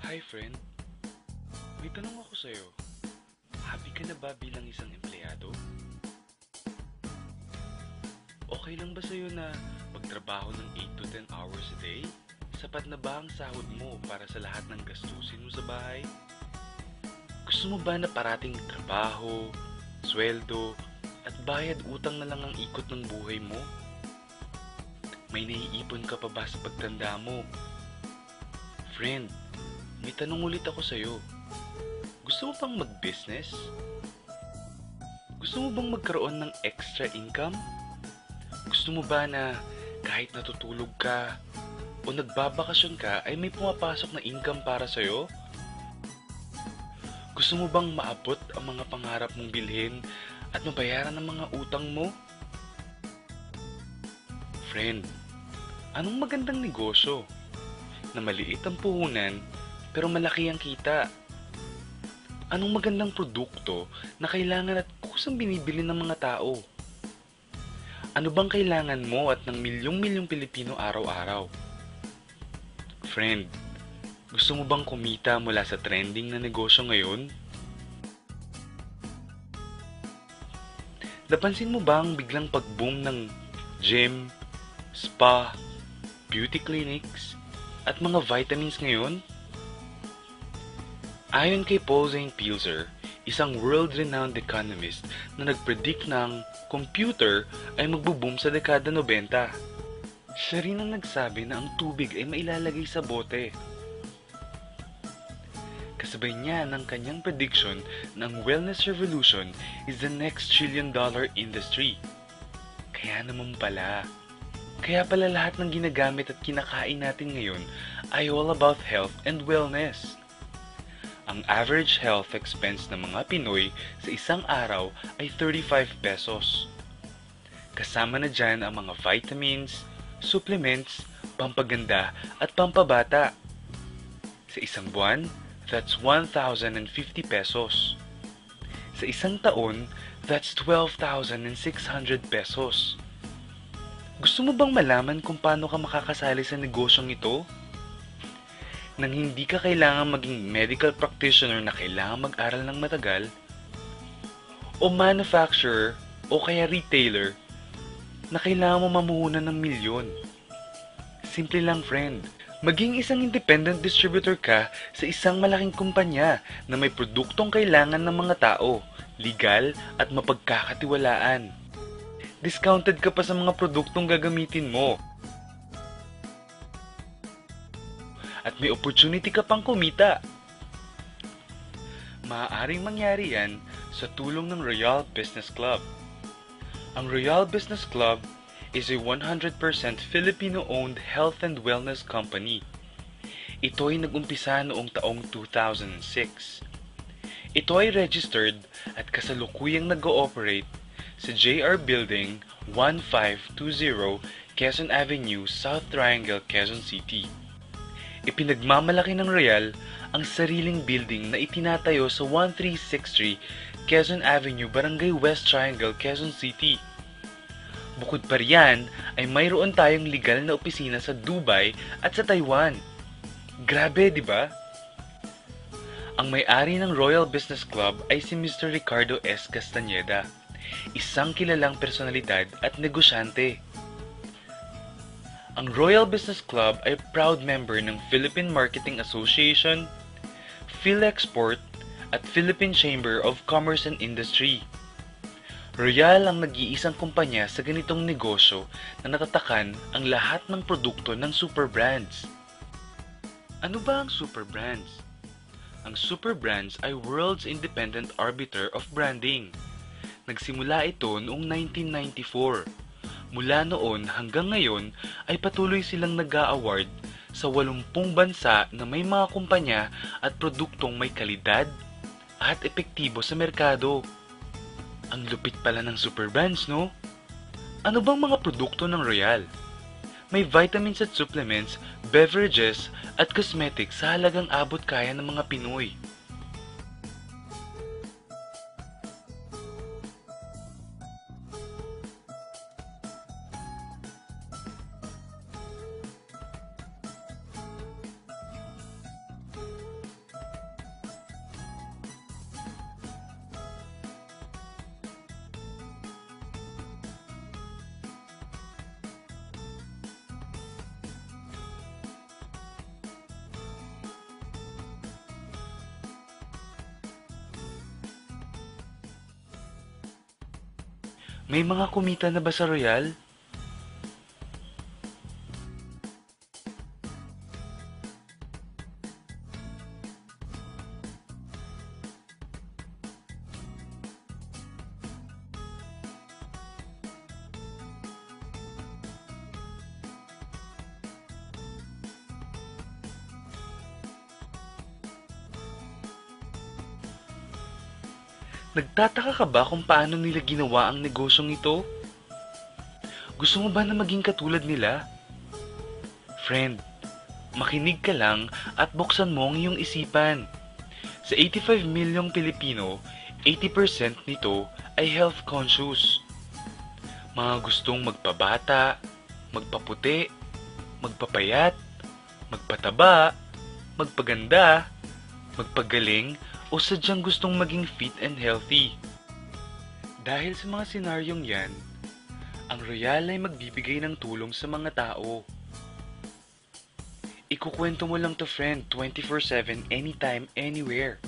Hi friend, may tanong ako sa'yo. Happy ka na ba bilang isang empleyado? Okay lang ba sa'yo na magtrabaho ng 8 to 10 hours a day? Sapat na ba ang sahod mo para sa lahat ng gastusin mo sa bahay? Gusto mo ba na parating trabaho, sweldo, at bayad utang na lang ang ikot ng buhay mo? May naiipon ka pa ba sa pagtanda mo? Friend, may tanong ulit ako sa'yo. Gusto mo bang mag-business? Gusto mo bang magkaroon ng extra income? Gusto mo ba na kahit natutulog ka o nagbabakasyon ka ay may pumapasok na income para sa'yo? Gusto mo bang maabot ang mga pangarap mong bilhin at mabayaran ang mga utang mo? Friend, anong magandang negosyo na maliit ang puhunan pero malaki ang kita? Anong magandang produkto na kailangan at kusang binibili ng mga tao? Ano bang kailangan mo at ng milyong-milyong Pilipino araw-araw? Friend, gusto mo bang kumita mula sa trending na negosyo ngayon? Napansin mo ba ang biglang pag-boom ng gym, spa, beauty clinics, at mga vitamins ngayon? Ayon kay Paul Zane Pilzer, isang world-renowned economist na nag-predict ng computer ay magbo-boom sa dekada 90. Siya rin ang nagsabi na ang tubig ay mailalagay sa bote. Kasabay niya ng kanyang prediction na ang wellness revolution is the next trillion-dollar industry. Kaya naman pala. Kaya pala lahat ng ginagamit at kinakain natin ngayon ay all about health and wellness. Ang average health expense ng mga Pinoy sa isang araw ay 35 pesos. Kasama na dyan ang mga vitamins, supplements, pampaganda at pampabata. Sa isang buwan, that's 1,050 pesos. Sa isang taon, that's 12,600 pesos. Gusto mo bang malaman kung paano ka makakasali sa negosyong ito? Nang hindi ka kailangan maging medical practitioner na kailangan mag-aral ng matagal, o manufacturer o kaya retailer na kailangan mo mamuhunan ng milyon. Simple lang friend, maging isang independent distributor ka sa isang malaking kumpanya na may produktong kailangan ng mga tao, legal at mapagkakatiwalaan. Discounted ka pa sa mga produktong gagamitin mo. At may opportunity ka pang kumita. Maaaring mangyari yan sa tulong ng Royal Business Club. Ang Royal Business Club is a 100% Filipino-owned health and wellness company. Ito ay nag-umpisa noong taong 2006. Ito ay registered at kasalukuyang nag-ooperate sa JR Building 1520 Quezon Avenue, South Triangle, Quezon City. Ipinagmamalaki ng Royal ang sariling building na itinatayo sa 1363 Quezon Avenue, Barangay West Triangle, Quezon City. Bukod pa riyan ay mayroon tayong legal na opisina sa Dubai at sa Taiwan. Grabe, di ba? Ang may-ari ng Royal Business Club ay si Mr. Ricardo S. Castañeda, isang kilalang personalidad at negosyante. Ang Royal Business Club ay proud member ng Philippine Marketing Association, PhilExport at Philippine Chamber of Commerce and Industry. Royal ang nag-iisang kumpanya sa ganitong negosyo na natatakan ang lahat ng produkto ng super brands. Ano ba ang super brands? Ang super brands ay world's independent arbiter of branding. Nagsimula ito noong 1994. Mula noon hanggang ngayon ay patuloy silang nag-a-award sa 80 bansa na may mga kumpanya at produktong may kalidad at epektibo sa merkado. Ang lupit pala ng super brands, no? Ano bang mga produkto ng Royal? May vitamins at supplements, beverages at cosmetics sa halagang abot kaya ng mga Pinoy. May mga kumita na ba sa Royal? Nagtataka ka ba kung paano nila ginawa ang negosyong ito? Gusto mo ba na maging katulad nila? Friend, makinig ka lang at buksan mo ang iyong isipan. Sa 85 milyong Pilipino, 80% nito ay health conscious. Mga gustong magpabata, magpaputi, magpapayat, magpataba, magpaganda, magpagaling, o sadyang gustong maging fit and healthy. Dahil sa mga senaryong yan, ang Royal ay magbibigay ng tulong sa mga tao. Ikukwento mo lang to friend 24/7 anytime, anywhere.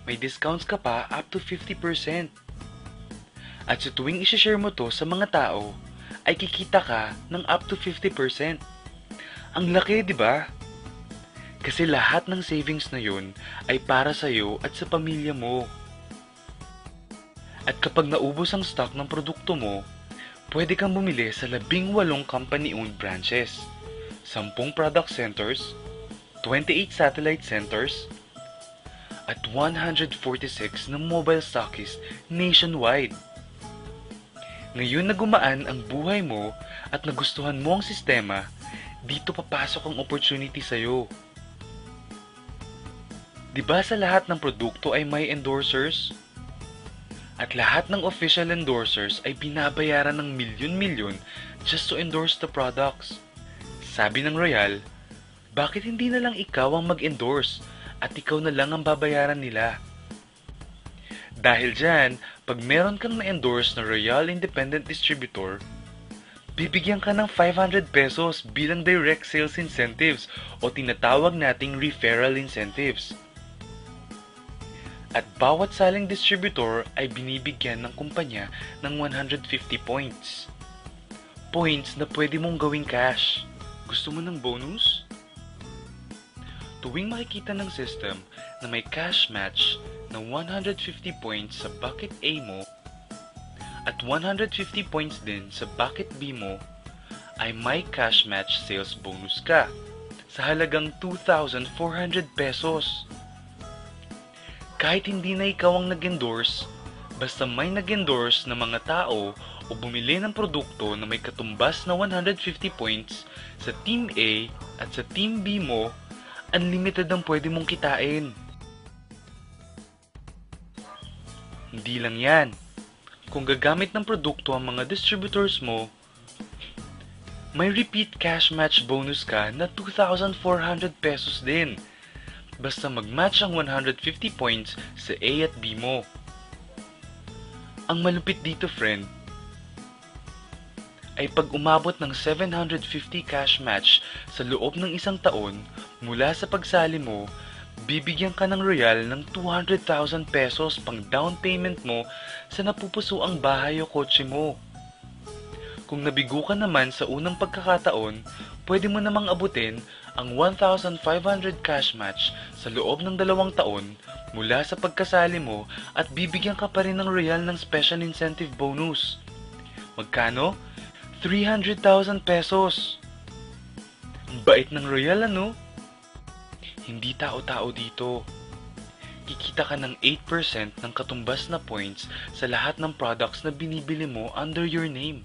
May discounts ka pa up to 50%. At sa tuwing isishare mo to sa mga tao, ay kikita ka ng up to 50%. Ang laki, di ba? Kasi lahat ng savings na yun ay para sa'yo at sa pamilya mo. At kapag naubos ang stock ng produkto mo, pwede kang bumili sa 18 company-owned branches, 10 product centers, 28 satellite centers, at 146 na mobile stockists nationwide. Ngayon na gumaan ang buhay mo at nagustuhan mo ang sistema, dito papasok ang opportunity sa'yo. Diba sa lahat ng produkto ay may endorsers? At lahat ng official endorsers ay binabayaran ng milyon-milyon just to endorse the products. Sabi ng Royal, bakit hindi na lang ikaw ang mag-endorse at ikaw na lang ang babayaran nila? Dahil dyan, pag meron kang na-endorse na Royal Independent Distributor, bibigyan ka ng 500 pesos bilang direct sales incentives o tinatawag nating referral incentives. At bawat saling distributor ay binibigyan ng kumpanya ng 150 points. Points na pwede mong gawing cash. Gusto mo ng bonus? Tuwing makikita ng system na may cash match na 150 points sa bucket A mo at 150 points din sa bucket B mo, ay may cash match sales bonus ka sa halagang 2,400 pesos. Kahit hindi na ikaw ang nag-endorse, basta may nag-endorse na mga tao o bumili ng produkto na may katumbas na 150 points sa Team A at sa Team B mo, unlimited ang pwede mong kitain. Hindi lang yan. Kung gagamit ng produkto ang mga distributors mo, may repeat cash match bonus ka na 2,400 pesos din. Basta mag-match ang 150 points sa A at B mo. Ang malupit dito friend, ay pag umabot ng 750 cash match sa loob ng isang taon mula sa pagsali mo, bibigyan ka ng Royal ng 200,000 pesos pang down payment mo sa napupusuang bahay o kotse mo. Kung nabigo ka naman sa unang pagkakataon, pwede mo namang abutin ang 1,500 cash match sa loob ng 2 taon mula sa pagkasali mo at bibigyan ka pa rin ng Royal ng special incentive bonus. Magkano? 300,000 pesos. Ang bait ng Royal ano? Hindi tao-tao dito. Kikita ka ng 8% ng katumbas na points sa lahat ng products na binibili mo under your name.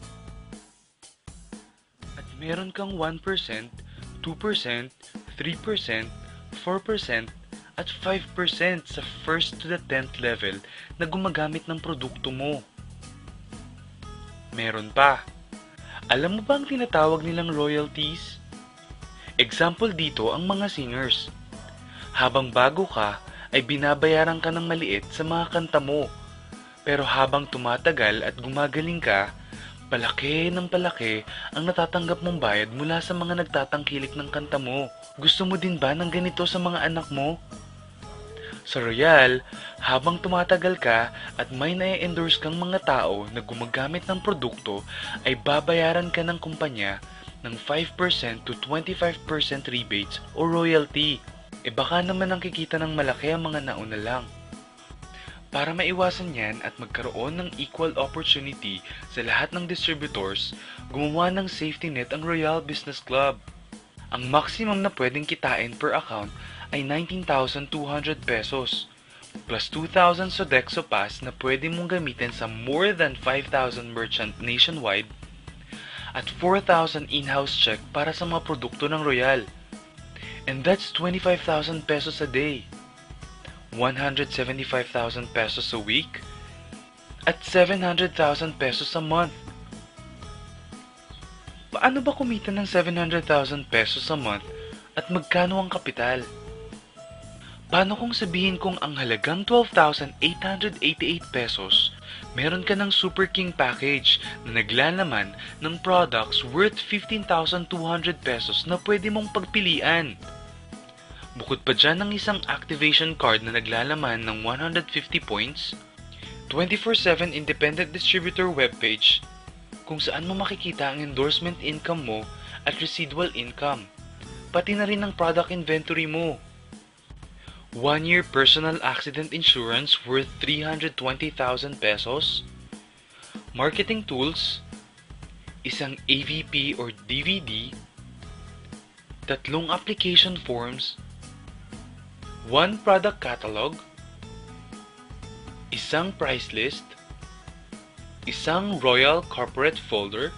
At meron kang 1%, 2%, 3%, 4%, at 5% sa first to the 10th level na gumagamit ng produkto mo. Meron pa. Alam mo ba ang tinatawag nilang royalties? Example dito ang mga singers. Habang bago ka, ay binabayaran ka ng maliit sa mga kanta mo. Pero habang tumatagal at gumagaling ka, palaki ng palaki ang natatanggap mong bayad mula sa mga nagtatangkilik ng kanta mo. Gusto mo din ba ng ganito sa mga anak mo? Sa Royal, habang tumatagal ka at may na-endorse kang mga tao na gumagamit ng produkto, ay babayaran ka ng kumpanya ng 5% to 25% rebates o royalty. E baka naman ang kikita ng malaki ang mga nauna lang. Para maiwasan yan at magkaroon ng equal opportunity sa lahat ng distributors, gumawa ng safety net ang Royal Business Club. Ang maximum na pwedeng kitain per account ay 19,200 pesos, plus 2,000 Sodexo Pass na pwede mong gamitin sa more than 5,000 merchant nationwide, at 4,000 in-house check para sa mga produkto ng Royal. And that's 25,000 pesos a day, 175,000 pesos a week, at 700,000 pesos a month. Paano ba kumita ng 700,000 pesos a month at magkano ang kapital? Paano kung sabihin kong ang halagang 12,888 pesos, meron ka ng Super King package na naglalaman ng products worth 15,200 pesos na pwede mong pagpilian. Bukod pa dyan ng isang activation card na naglalaman ng 150 points, 24/7 independent distributor webpage kung saan mo makikita ang endorsement income mo at residual income, pati na rin ang product inventory mo. 1-year personal accident insurance worth 320,000 pesos, marketing tools, isang AVP or DVD, 3 application forms, 1 product catalog, isang price list, isang Royal corporate folder,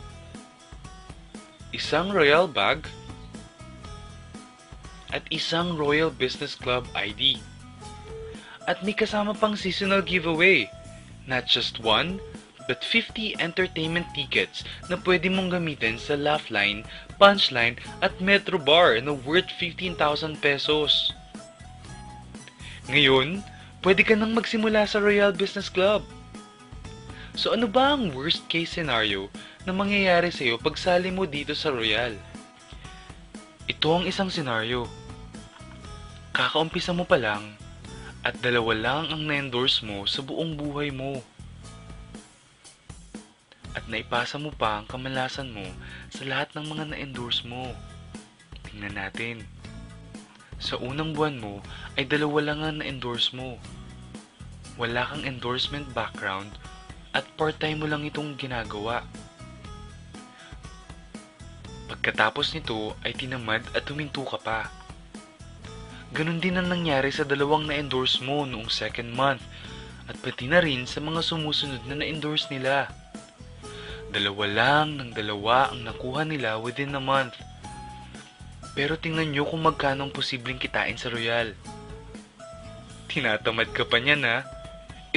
isang Royal bag, at isang Royal Business Club ID. At may kasama pang seasonal giveaway. Not just 1, but 50 entertainment tickets na pwede mong gamitin sa Laugh-Line, Punchline at Metro Bar na worth 15,000 pesos. Ngayon, pwede ka nang magsimula sa Royal Business Club. So ano ba ang worst case scenario na mangyayari sa'yo pag sali mo dito sa Royal? Ito ang isang scenario. Kakaumpisa mo pa lang at 2 lang ang na-endorse mo sa buong buhay mo. At naipasa mo pa ang kamalasan mo sa lahat ng mga na-endorse mo. Tingnan natin. Sa unang buwan mo ay 2 lang ang na-endorse mo. Wala kang endorsement background at part-time mo lang itong ginagawa. Pagkatapos nito ay tinamad at huminto ka pa. Ganon din ang nangyari sa 2 na-endorse mo noong 2nd month at pati na rin sa mga sumusunod na na-endorse nila. 2 lang ng 2 ang nakuha nila within a month. Pero tingnan nyo kung magkano ang posibleng kitain sa Royal. Tinatamad ka pa niyan ha?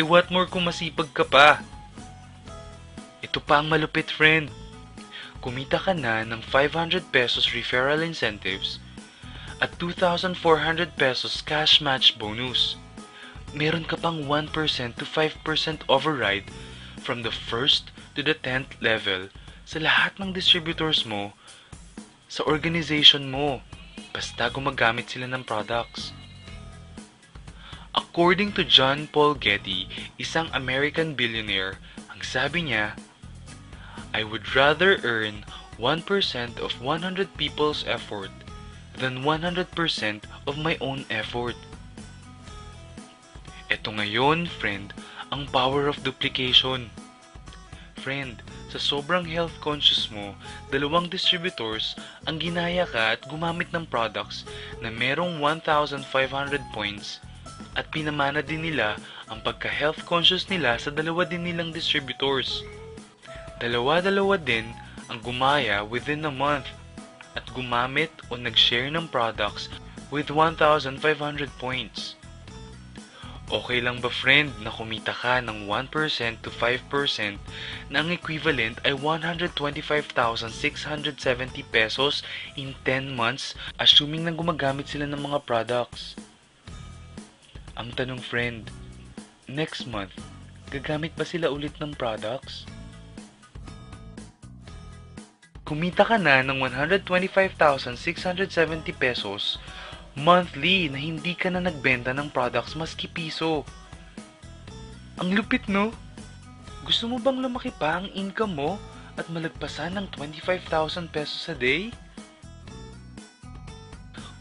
What more kung masipag ka pa? Ito pa ang malupit, friend. Kumita ka na ng 500 pesos referral incentives at 2,400 pesos cash match bonus. Meron ka pang 1% to 5% override from the 1st to the 10th level sa lahat ng distributors mo sa organization mo, basta gumagamit sila ng products. According to John Paul Getty, isang American billionaire, ang sabi niya, I would rather earn 1% of 100 people's effort than 100% of my own effort. Ito ngayon, friend, ang power of duplication. Friend, sa sobrang health conscious mo, 2 distributors ang ginaya ka at gumamit ng products na merong 1,500 points at pinamana din nila ang pagka-health conscious nila sa 2 din nilang distributors. 2 din ang gumaya within a month at gumamit o nag-share ng products with 1,500 points. Okay lang ba, friend, na kumita ka ng 1% to 5% na ang equivalent ay 125,670 pesos in 10 months assuming na gumagamit sila ng mga products? Ang tanong, friend, next month, gagamit ba sila ulit ng products? Kumita ka na ng 125,670 pesos monthly na hindi ka na nagbenta ng products maski piso. Ang lupit, no? Gusto mo bang lumaki pa ang income mo at malagpasan ng 25,000 pesos a day?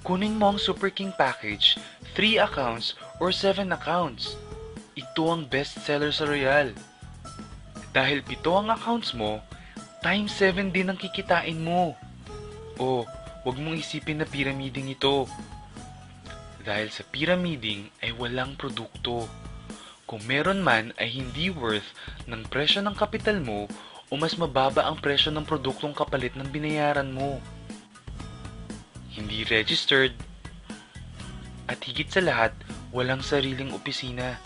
Kunin mo ang Super King Package, 3 accounts or 7 accounts. Ito ang best seller sa Royal. Dahil 7 ang accounts mo, times 7 din ang kikitain mo. O, huwag mong isipin na pyramiding ito. Dahil sa pyramiding ay walang produkto. Kung meron man ay hindi worth ng presyo ng kapital mo o mas mababa ang presyo ng produktong kapalit ng binayaran mo. Hindi registered, at higit sa lahat, walang sariling opisina.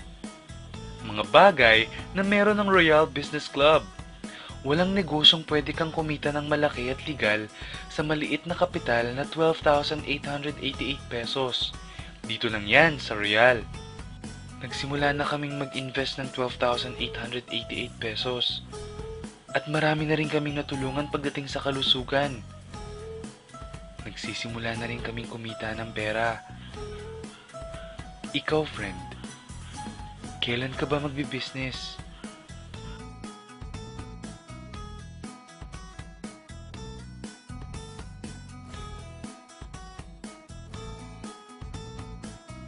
Mga bagay na meron ng Royal Business Club. Walang negosyong pwede kang kumita ng malaki at legal sa maliit na kapital na 12,888 pesos. Dito lang yan sa Royal. Nagsimula na kaming mag-invest ng 12,888 pesos. At marami na rin kaming natulungan pagdating sa kalusugan. Nagsisimula na rin kaming kumita ng pera. Ikaw, friend, kailan ka ba magbi-business?